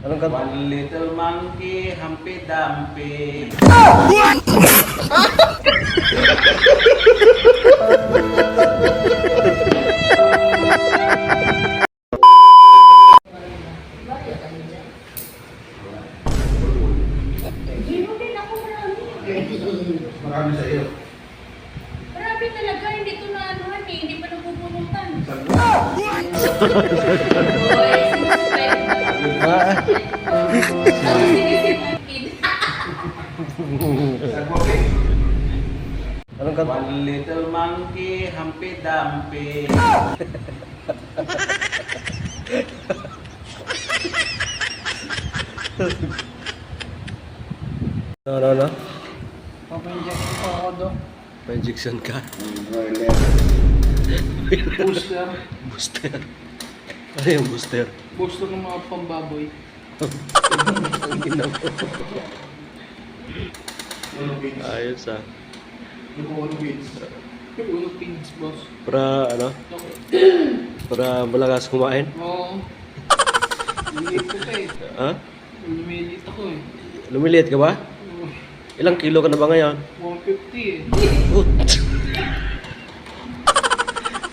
Anong kanta? One little monkey, Humpty Dumpty. What? Marami sa iyo. Marami talaga, hindi ito na anuhan eh, hindi pa napupunutan. Anong kanta? One little monkey, Humpty Dumpty. No. Papa-injection pa ako do. Pa-injection ka. Booster. Booster. Ano yung booster? Booster ng mga pambaboy. Ayos ah. Uno pins, boss. Para ano? Okay. Para malakas kumain? Oo. Lumilit ko pa eh. Ha? Lumilit ako eh. Lumiliit ka ba? Ilang kilo ka na ba ngayon? 150 eh. Put!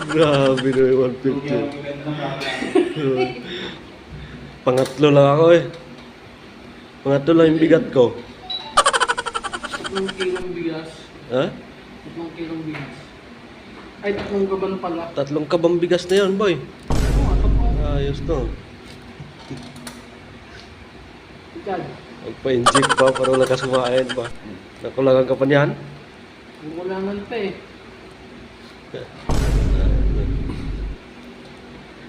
Grabe na yung 150. Pangatlo lang ako eh. Pangatlo lang yung bigat ko. 3 kilong bigas. Ha? 3 kilong bigas. Ay, 3 gaban pala. 3 kabang bigas na yun, boy. Oo, Ayos to. Ikaw. Magpa-inject pa para lakas kumain pa. Nakulangan ka pa niyan? Kulangan pa eh.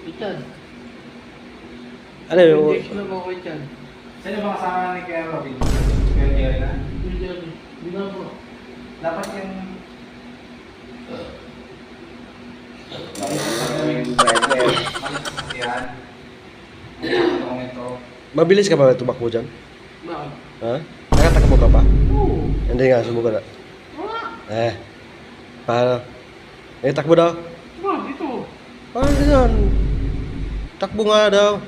Ikaw. Ano yung... Injection ako kay Chad. Sino ba kasama ni Kuya Robin? Kuya Jerry na? Hindi na bro. Dapat yung... Mabilis ka ba tumakbo dyan? Bakit? Ha? Nakatakbo ka pa? Oo. Hindi nga, subukan na. Wala. Paano? Takbo daw. Ba, dito. Paano ganyan? Takbo nga daw.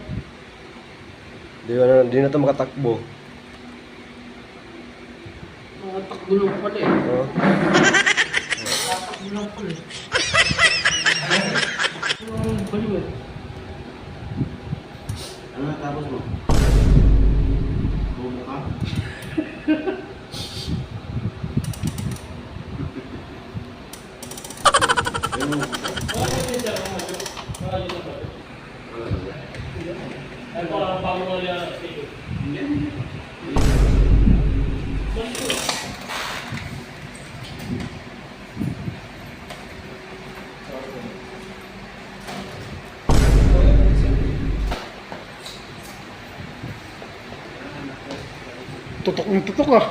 Di na ito makatakbo. Mga takbo lang pala eh. Oh. Tatakbo lang pala eh. Baliw eh. Ano tapos mo? Bumo ka? Tutok ng tutok ah.